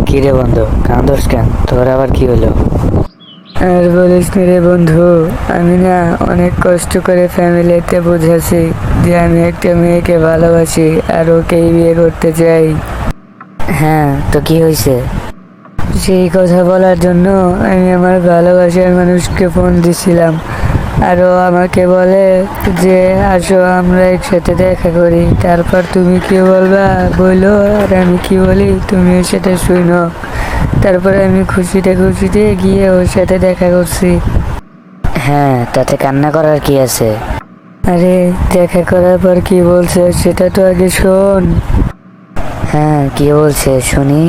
কি রে বন্ধু, কাঁদোস কেন? তোর আবার কি হলো? আর বলিস না রে বন্ধু, আমি না অনেক কষ্ট করে ফ্যামিলিতে বুঝাচ্ছি যে আমি একটা মেয়েকে ভালোবাসি আর ওকেই বিয়ে করতে চাই। হ্যাঁ, তো কি হয়েছে? সেই কথা বলার জন্য আমি আমার ভালোবাসার মানুষকে ফোন দিছিলাম, আর ও আমাকে বলে যে আসো আমরা একসাথে দেখা করি। তারপর তুমি কি বলবা বলো, আর আমি কি বলি তুমিও সেটা শুনো। তারপরে আমি খুশিতে খুশিতে গিয়ে ওর সাথে দেখা করছি। হ্যাঁ, তাতে কান্না করার কি আছে? আরে দেখা করার পর কি বলছে সেটা তো আগে শোন। হ্যাঁ, কি বলছে শুনি।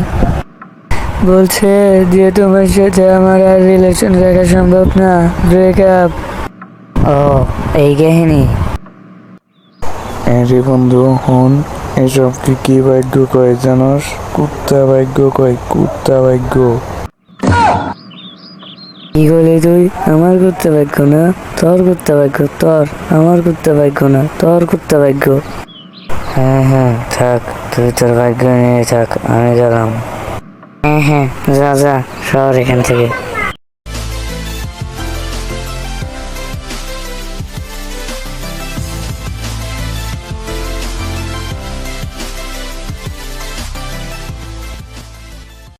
বলছে যে তোমার সাথে আমার আর রিলেশন রাখা সম্ভব না, ব্রেকআপ। ও, এই কাহিনী? আরে বন্ধু হন, এসব কি ভাগ্য কয় জানোস? কুত্তা ভাগ্য কয়, কুত্তা ভাগ্য। কি করলি তুই? আমার করতে ভাগ্য না তোর করতে ভাগ্য, তোর। আমার করতে ভাগ্য না তোর করতে ভাগ্য। হ্যাঁ হ্যাঁ, থাক, তুই তোর ভাগ্য নিয়ে থাক, আমি গেলাম। হ্যাঁ হ্যাঁ, যা যা, সর এখান থেকে।